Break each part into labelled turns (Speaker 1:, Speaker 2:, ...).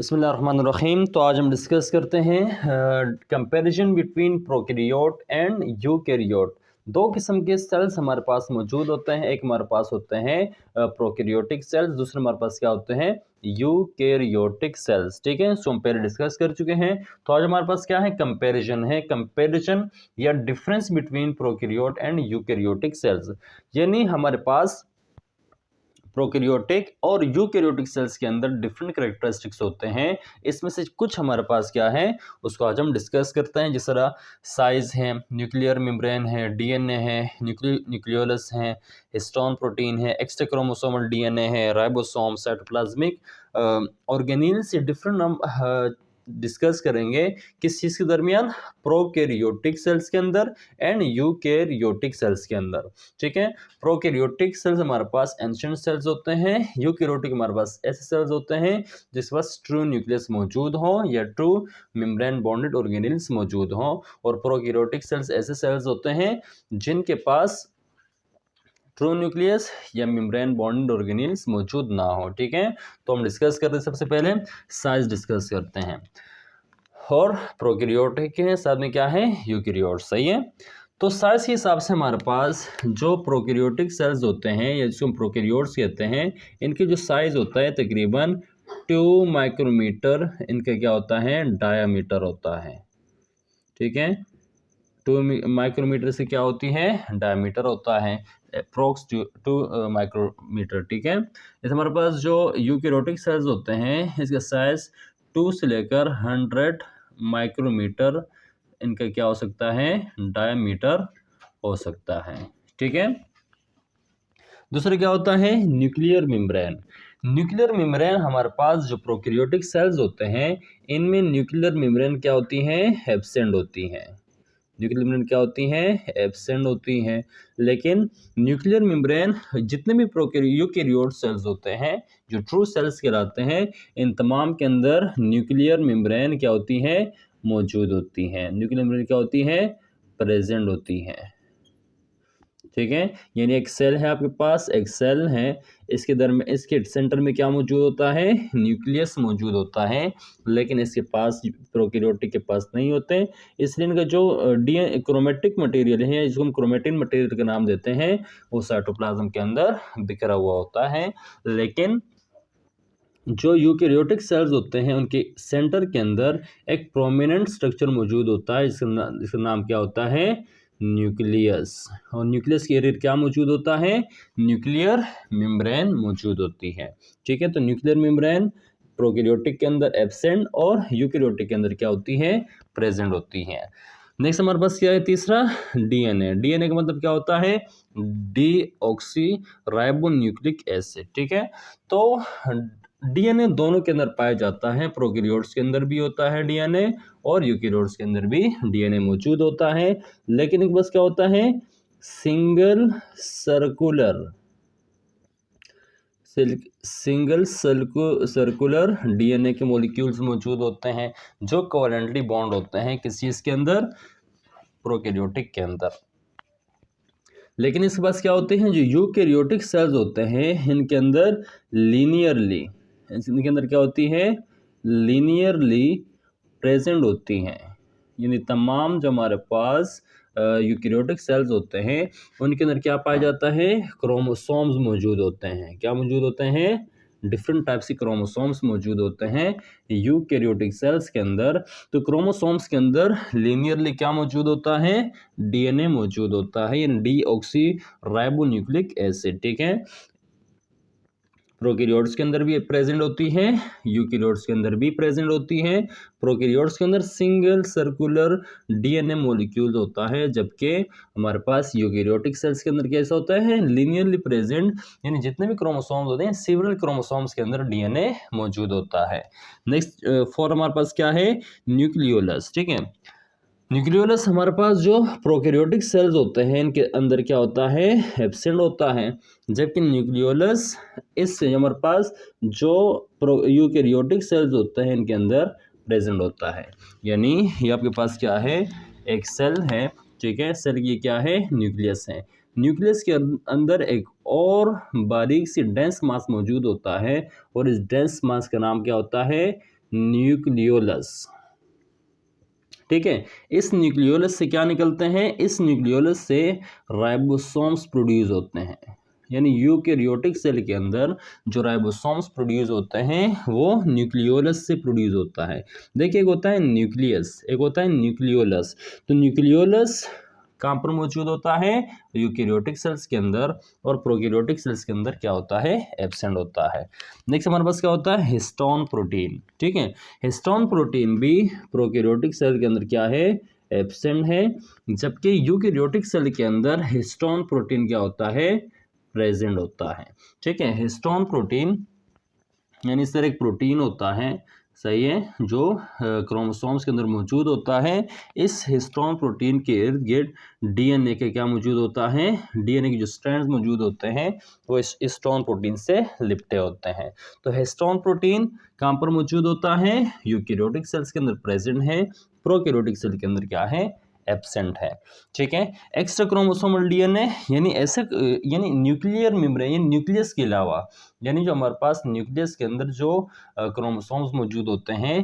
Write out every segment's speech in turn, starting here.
Speaker 1: बिस्मिल्लाहिर्रहमानिर्रहीम। तो आज हम डिस्कस करते हैं comparison between prokaryote and eukaryote. दो किस्म के सेल्स हमारे पास मौजूद होते हैं। एक हमारे पास होते हैं प्रोकैरियोटिक सेल्स, दूसरे हमारे पास क्या होते हैं, यूकैरियोटिक सेल्स। ठीक है, सो हम पहले डिस्कस कर चुके हैं। तो आज हमारे पास क्या है, कंपैरिजन है। कंपैरिजन या difference between prokaryote and eukaryotic cells, यानी हमारे पास प्रोकैरियोटिक और यूकैरियोटिक सेल्स के अंदर डिफरेंट कैरेक्टरिस्टिक्स होते हैं। इसमें से कुछ हमारे पास क्या है, उसको आज हम डिस्कस करते हैं। जिस तरह साइज है, न्यूक्लियर मेम्ब्रेन है, डीएनए है, न्यूक्लियोलस है, हिस्टोन प्रोटीन है, एक्स्ट्रा क्रोमोसोमल डीएनए है, राइबोसोम, साइटोप्लाज्मिक ऑर्गेनील्स, ये डिफरेंट हम डिस्कस करेंगे किस चीज़ के दरमियान, प्रोकैरियोटिक सेल्स के अंदर एंड यूकैरियोटिक सेल्स के अंदर। ठीक है, प्रोकैरियोटिक सेल्स हमारे पास एंशिएंट सेल्स होते हैं, यूकैरियोटिक हमारे पास ऐसे सेल्स होते हैं जिसके पास ट्रू न्यूक्लियस मौजूद हो या ट्रू मेम्ब्रेन बॉन्डेड ऑर्गेनेल्स मौजूद हो। और प्रोकैरियोटिक सेल्स ऐसे सेल्स होते हैं जिनके पास ट्रू न्यूक्लियस या मेम्ब्रेन बॉन्डेड ऑर्गेनेल्स मौजूद ना हो। ठीक है, तो हम डिस्कस करते हैं, सबसे पहले साइज डिस्कस करते हैं। और प्रोकैरियोटिक है, साथ में क्या है, यूकैरियोट। सही है, तो साइज के हिसाब से हमारे पास जो प्रोकैरियोटिक सेल्स होते हैं या जिसको हम प्रोकैरियोट्स कहते हैं, इनके जो साइज होता है तकरीबन 2 माइक्रोमीटर इनका क्या होता है, डायामीटर होता है। ठीक है, 2 माइक्रोमीटर से क्या होती है, डायामीटर होता है, अप्रोक्स 2 माइक्रोमीटर। ठीक है, जैसे हमारे पास जो यूकैरियोटिक सेल्स होते हैं, इसका साइज 2 से लेकर 100 माइक्रोमीटर इनका क्या हो सकता है, डायमीटर हो सकता है। ठीक है, दूसरा क्या होता है, न्यूक्लियर मेम्ब्रेन। न्यूक्लियर मेम्ब्रेन हमारे पास जो प्रोकैरियोटिक सेल्स होते हैं, इनमें न्यूक्लियर मेम्ब्रेन क्या होती हैं, एब्सेंट होती हैं। न्यूक्लियर मेम्ब्रेन क्या होती हैं, एब्सेंट होती हैं। लेकिन न्यूक्लियर मेम्ब्रेन जितने भी यूकैरियोट सेल्स होते हैं, जो ट्रू सेल्स कहलाते हैं, इन तमाम के अंदर न्यूक्लियर मेम्ब्रेन क्या होती हैं, मौजूद होती हैं। न्यूक्लियर मेम्ब्रेन क्या होती हैं, प्रेजेंट होती हैं। ठीक है, यानी एक सेल है आपके पास, एक सेल है, इसके दरमियान इसके सेंटर में क्या मौजूद होता है, न्यूक्लियस मौजूद होता है, लेकिन इसके पास प्रोकैरियोटिक के पास नहीं होते हैं। इसलिए इनका जो डीएनए क्रोमेटिक मटेरियल है, जिसको हम क्रोमेटिन मटेरियल का नाम देते हैं, वो साइटोप्लाज्म के अंदर बिखरा हुआ होता है। लेकिन जो यूकैरियोटिक सेल्स होते हैं, उनके सेंटर के अंदर एक प्रोमिनेंट स्ट्रक्चर मौजूद होता है, जिसका नाम क्या होता है, न्यूक्लियस। और न्यूक्लियस के इर्द क्या मौजूद होता है, न्यूक्लियर मेम्ब्रेन मौजूद होती है। ठीक है, तो न्यूक्लियर मेम्ब्रेन प्रोकैरियोटिक के अंदर एब्सेंट और यूकैरियोटिक के अंदर क्या होती है, प्रेजेंट होती है। नेक्स्ट हमारे पास क्या है, तीसरा डीएनए। डीएनए का मतलब क्या होता है, डीऑक्सी राइबोन्यूक्लिक एसिड। ठीक है, तो डीएनए दोनों के अंदर पाया जाता है, प्रोकैरियोट्स के अंदर भी होता है डीएनए और यूकैरियोट्स के अंदर भी डीएनए मौजूद होता है। लेकिन एक बस क्या होता है, सिंगल सर्कुलर डीएनए के मॉलिक्यूल्स मौजूद होते हैं जो कोवेलेंटली बॉन्ड होते हैं किस चीज के अंदर, प्रोकैरियोटिक के अंदर। लेकिन इसके पास क्या होते हैं, जो यूकैरियोटिक सेल्स होते हैं, इनके अंदर क्या होती है, लीनियरली प्रेजेंट होती हैं। यानी तमाम जो हमारे पास यूकैरियोटिक सेल्स होते हैं, उनके अंदर क्या पाया जाता है, क्रोमोसोम्स मौजूद होते हैं। क्या मौजूद होते हैं, डिफरेंट टाइप्स के क्रोमोसोम्स मौजूद होते हैं यूकैरियोटिक सेल्स के अंदर। तो क्रोमोसोम्स के अंदर लीनियरली क्या मौजूद होता है, डीएनए मौजूद होता है, यानी डीऑक्सी राइबोन्यूक्लिक एसिड। ठीक है, प्रोकैरियोट्स के अंदर भी प्रेजेंट होती है, यूकैरियोट्स के अंदर भी प्रेजेंट होती है। प्रोकैरियोट्स के अंदर सिंगल सर्कुलर डीएनए मॉलिक्यूल होता है, जबकि हमारे पास यूकैरियोटिक सेल्स के अंदर कैसा होता है, लीनियरली प्रेजेंट, यानी जितने भी क्रोमोसोम्स होते हैं, सेवरल क्रोमोसोम्स के अंदर डीएनए मौजूद होता है। नेक्स्ट फॉर हमारे पास क्या है, न्यूक्लियोलस। ठीक है, न्यूक्लियोलस हमारे पास जो प्रोकैरियोटिक सेल्स होते हैं, इनके अंदर क्या होता है, एब्सेंट होता है। जबकि न्यूक्लियोलस इससे हमारे पास जो यूकैरियोटिक सेल्स होते हैं, इनके अंदर प्रेजेंट होता है। यानी ये आपके पास क्या है, एक सेल है। ठीक है, सेल की क्या है, न्यूक्लियस है। न्यूक्लियस के अंदर एक और बारीक सी डेंस मास मौजूद होता है, और इस डेंस मास का नाम क्या होता है, न्यूक्लियोलस। ठीक है, इस न्यूक्लियोलस से क्या निकलते हैं, इस न्यूक्लियोलस से राइबोसोम्स प्रोड्यूस होते हैं। यानी यूकैरियोटिक सेल के अंदर जो राइबोसोम्स प्रोड्यूस होते हैं वो न्यूक्लियोलस से प्रोड्यूस होता है। देखिए, एक होता है न्यूक्लियस, एक होता है न्यूक्लियोलस। तो न्यूक्लियोलस कहाँ पर मौजूद होता है, यूकैरियोटिक सेल्स के अंदर, और प्रोकैरियोटिक सेल्स के अंदर क्या होता है, एब्सेंट होता है। नेक्स्ट हमारे पास क्या होता है, हिस्टोन प्रोटीन। ठीक है, हिस्टोन प्रोटीन भी प्रोकैरियोटिक सेल के अंदर क्या है, एब्सेंट है, जबकि यूकैरियोटिक सेल के अंदर हिस्टोन प्रोटीन क्या होता है, प्रेजेंट होता है। ठीक है, हिस्टोन प्रोटीन यानी इस तरह एक प्रोटीन होता है, सही है, जो क्रोमोसोम्स के अंदर मौजूद होता है। इस हिस्टोन प्रोटीन के इर्द गिर्द डीएनए के क्या मौजूद होता है, डीएनए के जो स्ट्रैंड्स मौजूद होते हैं वो इस हिस्टोन प्रोटीन से लिपटे होते हैं। तो हिस्टोन प्रोटीन कहाँ पर मौजूद होता है, यूकैरियोटिक सेल्स के अंदर प्रेजेंट है, प्रोकैरियोटिक सेल के अंदर क्या है, एब्सेंट है। ठीक है, एक्स्ट्रा क्रोमोसोमल डीएनए यानी ऐसे यानी न्यूक्लियर मेम्ब्रेन, यानी न्यूक्लियस के अलावा, यानी जो हमारे पास न्यूक्लियस के अंदर जो क्रोमोसोम्स मौजूद होते हैं,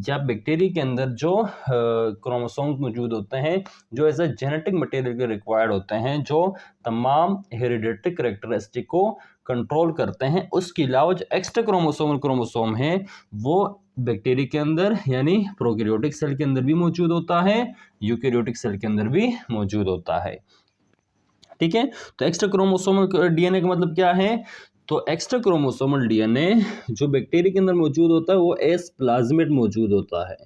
Speaker 1: या बैक्टीरिया के अंदर जो क्रोमोसोम्स मौजूद होते हैं जो एज ए जेनेटिक मटेरियल के रिक्वायर्ड होते हैं, जो तमाम हेरिडेटरी कैरेक्टरिस्टिक को कंट्रोल करते हैं, उसके अलावा जो एक्स्ट्रा क्रोमोसोम है वो बैक्टीरिया के अंदर यानी प्रोकैरियोटिक सेल के अंदर भी मौजूद होता है, यूकैरियोटिक सेल के अंदर भी मौजूद होता है। ठीक है, तो एक्स्ट्रा क्रोमोसोमल डीएनए का मतलब क्या है, तो एक्स्ट्रा क्रोमोसोमल डीएनए जो बैक्टीरिया के अंदर मौजूद होता है वो एस प्लाज्मिड मौजूद होता है।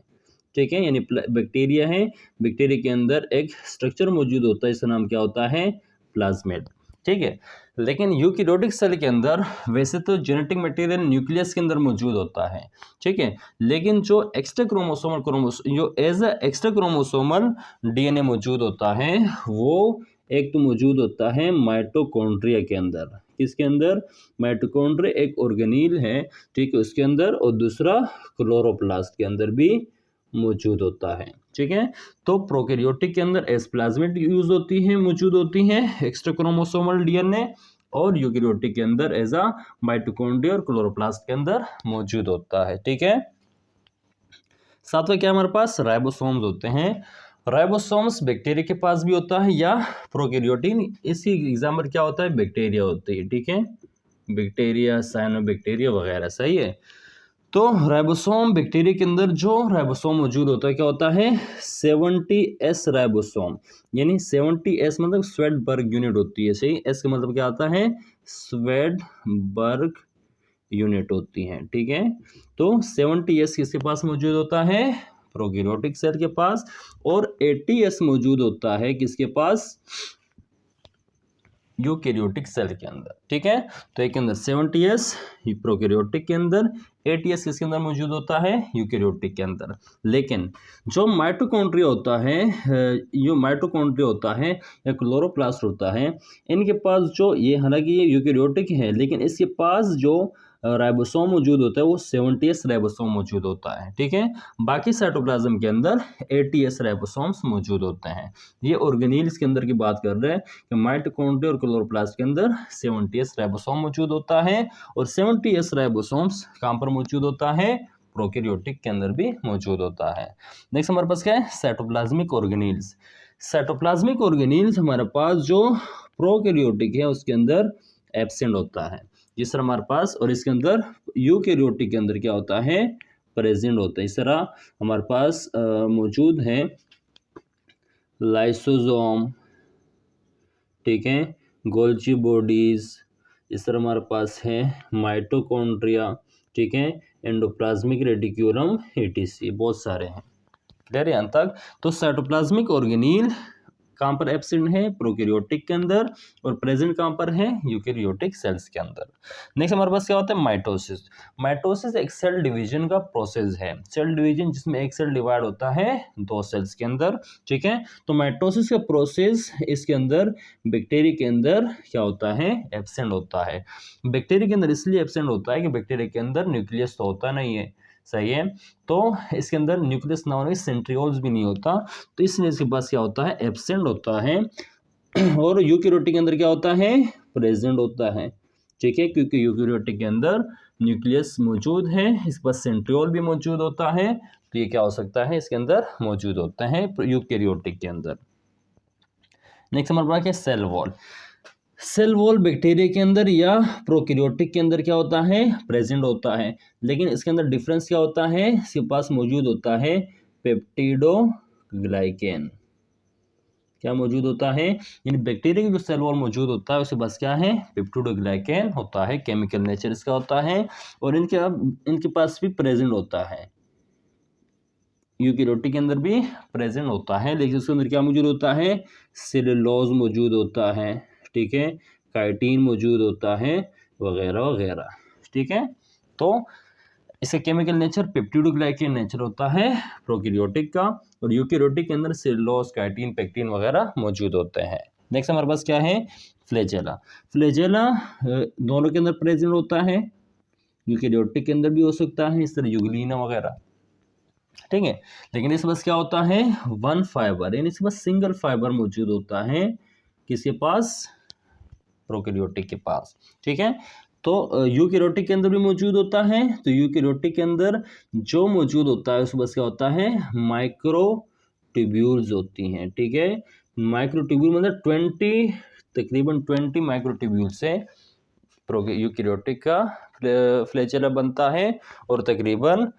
Speaker 1: ठीक है, यानी बैक्टीरिया है, बैक्टीरिया के अंदर एक स्ट्रक्चर मौजूद होता है, इसका नाम क्या होता है, प्लाज्मिड। ठीक है, लेकिन यूकैरियोटिक सेल के अंदर वैसे तो जेनेटिक मटेरियल न्यूक्लियस के अंदर मौजूद होता है। ठीक है, लेकिन जो एक्स्ट्रा क्रोमोसोमल जो as a extra chromosomal DNA मौजूद होता है वो एक तो मौजूद होता है माइटोकॉन्ड्रिया के अंदर। किसके अंदर, माइटोकॉन्ड्रिया एक ऑर्गेनील है, ठीक है, उसके अंदर, और दूसरा क्लोरोप्लास्ट के अंदर भी मौजूद होता है। ठीक है, तो प्रोकैरियोटिक के अंदर एस प्लाज्मिड यूज होती है, मौजूद होती है एक्स्ट्रा क्रोमोसोमल डीएनए, और यूकैरियोटिक के अंदर एज अ माइटोकॉन्ड्रिया और क्लोरोप्लास्ट के अंदर मौजूद होता है। ठीक है, सातवां क्या हमारे पास, राइबोसोम्स होते हैं। राइबोसोम्स बैक्टीरिया के पास भी होता है या प्रोकैरियोटिक, इसी एग्जाम्पल क्या होता है, बैक्टीरिया होती है। ठीक है, बैक्टीरिया, साइनोबैक्टीरिया वगैरह, सही है। तो राइबोसोम बैक्टीरिया के अंदर जो राइबोसोम मौजूद होता है क्या होता है, 70S राइबोसोम, यानी 70S मतलब स्वेडबर्ग यूनिट होती है, सही, एस का मतलब क्या आता है, स्वेडबर्ग यूनिट होती हैं। ठीक है, तो 70S किसके पास मौजूद होता है, प्रोकैरियोटिक सेल के पास, और 80S मौजूद होता है किसके पास, यूकैरियोटिक सेल के अंदर। ठीक है, तो एक के अंदर 70S प्रोकैरियोटिक के अंदर, 80S किसके अंदर मौजूद होता है, यूकैरियोटिक के अंदर। लेकिन जो माइटोकॉन्ड्रिया होता है, जो माइटोकॉन्ड्रिया होता है या क्लोरोप्लास्ट होता है, इनके पास जो ये, हालांकि ये यूकैरियोटिक है, लेकिन इसके पास जो राइबोसोम मौजूद होता है वो 70S राइबोसोम मौजूद होता है। ठीक है, बाकी साइटोप्लाज्म के अंदर 80S राइबोसोम्स मौजूद होते हैं। ये ऑर्गेनील्स के अंदर की बात कर रहे हैं कि माइटोकॉन्ड्रिया और क्लोरोप्लास्ट के अंदर 70S राइबोसोम मौजूद होता है, और 70S राइबोसोम्स कहाँ पर मौजूद होता है, प्रोकैरियोटिक के अंदर भी मौजूद होता है। नेक्स्ट हमारे पास क्या है, साइटोप्लाज्मिक ऑर्गेनील्स। साइटोप्लाज्मिक ऑर्गेनील्स हमारे पास जो प्रोकैरियोटिक है उसके अंदर एब्सेंट होता है, जिस तरह हमारे पास, और इसके अंदर यूकैरियोटिक के अंदर क्या होता है, प्रेजेंट होता है। इस तरह हमारे पास मौजूद है लाइसोसोम, ठीक है, गोल्जी बॉडीज, इस तरह हमारे पास है माइटोकॉन्ड्रिया, ठीक है, एंडोप्लाज्मिक रेटिक्यूलम, एटीसी, बहुत सारे हैं। क्लियर है यहाँ तक। तो साइटोप्लाज्मिक ऑर्गेनील कहाँ पर एब्सेंट है, प्रोकैरियोटिक के अंदर, और प्रेजेंट कहाँ पर है, यूकैरियोटिक सेल्स के अंदर। नेक्स्ट हमारे पास क्या होता है, माइटोसिस। माइटोसिस एक सेल डिवीजन का प्रोसेस है, सेल डिवीजन जिसमें एक सेल डिवाइड होता है दो सेल्स के अंदर। ठीक है, तो माइटोसिस का प्रोसेस इसके अंदर बैक्टीरिया के अंदर क्या होता है, एब्सेंट होता है। बैक्टीरिया के अंदर इसलिए एब्सेंट होता है कि बैक्टीरिया के अंदर न्यूक्लियस तो होता नहीं है, सही है, तो इसके अंदर न्यूक्लियस ना होने, सेंट्रियोल्स भी नहीं होता, तो इसलिए इसके पास क्या होता है, एब्सेंट होता है। और यूकैरियोटिक के अंदर क्या होता है, प्रेजेंट होता है। ठीक है, क्योंकि यूकैरियोटिक के अंदर न्यूक्लियस मौजूद है, इसके पास सेंट्रियोल भी मौजूद होता है, तो ये क्या हो सकता है, इसके अंदर मौजूद होता है यूकेरियोटिक के अंदर। नेक्स्ट हमारे पास है cell wall. Cell wall bacteria के अंदर या प्रोकैरियोटिक के अंदर क्या होता है, प्रेजेंट होता है, लेकिन इसके अंदर डिफरेंस क्या होता है, इसके पास मौजूद होता है पेप्टिडोग्लाइकेन। क्या मौजूद होता है, यानी बैक्टीरिया की जो सेल वॉल मौजूद होता है उसके पास क्या है, पेप्टिडोग्लाइकेन होता है, केमिकल नेचर इसका होता है, और इनके पास भी प्रेजेंट होता है, यूकेरियोटिक के अंदर भी प्रेजेंट होता है, लेकिन उसके अंदर क्या मौजूद होता है, सेलुलोज मौजूद होता है, ठीक है, काइटिन मौजूद होता है, वगैरह वगैरह, ठीक है। तो इसका केमिकल नेचर पेप्टिडोग्लाइकेन नेचर होता है प्रोकैरियोटिक का, और यूकेरियोटिक के अंदर सेलुलोज, काइटिन, पेक्टिन वगैरह मौजूद होते हैं। नेक्स्ट हमारे पास क्या है, फ्लैजेला। फ्लैजेला दोनों के अंदर प्रेजेंट होता है, यूकेरियोटिक के अंदर भी हो सकता है, इस तरह यूग्लिना वगैरह, ठीक है, लेकिन इसके पास क्या होता है, वन फाइबर, यानी इसके पास सिंगल फाइबर मौजूद होता है, किसके पास, प्रोकैरियोटिक के पास, ठीक है। तो यूकेरियोटिक के अंदर भी मौजूद होता है, तो यूकेरियोटिक के अंदर जो मौजूद होता है उसके पास क्या होता है, माइक्रोट्यूब्यूल्स होती हैं, ठीक है। माइक्रोट्यूब्यूल मतलब 20, तकरीबन 20 माइक्रोट्यूब्यूल से यूकेरियोटिक का फ्लैजेला बनता है, और तकरीबन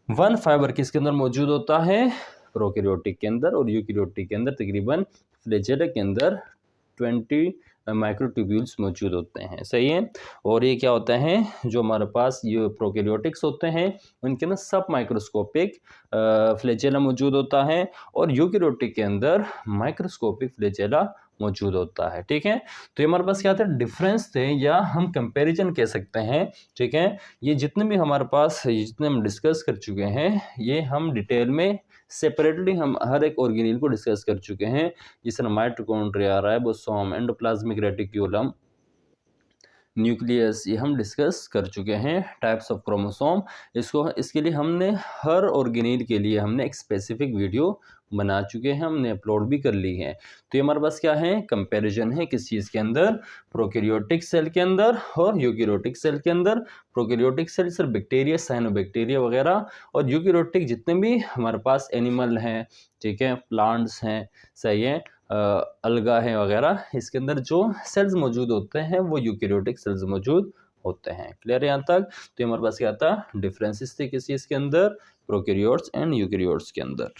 Speaker 1: वन फाइबर किसके अंदर मौजूद होता है, प्रोकैरियोटिक के अंदर, और यूकेरियोटिक के अंदर तकरीबन फ्लैजेला के अंदर 20 माइक्रोट्यूब्यूल्स मौजूद होते हैं, सही है। और ये क्या होता है, जो हमारे पास ये प्रोकैरियोटिक्स होते हैं उनके अंदर सब माइक्रोस्कोपिक फ्लैजेला मौजूद होता है, और यूकेरियोटिक के अंदर माइक्रोस्कोपिक फ्लैजेला मौजूद होता है, ठीक है। तो ये हमारे पास क्या थे, डिफरेंस थे, या हम कंपैरिजन कह सकते हैं, ठीक है। ये जितने भी हमारे पास, जितने हम डिस्कस कर चुके हैं, ये हम डिटेल में सेपरेटली हम हर एक ऑर्गेनेल को डिस्कस कर चुके हैं, जिस तरह mitochondria, ribosome, endoplasmic reticulum, nucleus, ये हम डिस्कस कर चुके हैं। टाइप्स ऑफ क्रोमोसोम, इसके लिए हमने हर ऑर्गेनेल के लिए हमने एक स्पेसिफिक वीडियो बना चुके हैं, हमने अपलोड भी कर ली है। तो ये हमारे पास क्या है, कंपैरिजन है किस चीज़ के अंदर, प्रोकैरियोटिक सेल के अंदर और यूकेरियोटिक सेल के अंदर। प्रोकैरियोटिक सेल सिर्फ बैक्टीरिया, साइनोबैक्टीरिया वगैरह, और यूकेरियोटिक जितने भी हमारे पास एनिमल हैं, ठीक है, प्लांट्स हैं, सही है, अलगा है वगैरह, इसके अंदर जो सेल्स मौजूद होते हैं वो यूकेरियोटिक सेल्स मौजूद होते हैं। क्लियर है यहाँ तक। तो हमारे पास क्या था, डिफरेंसेस थे किस चीज़ के अंदर, प्रोकैरियोट्स एंड यूकेरियोट्स के अंदर।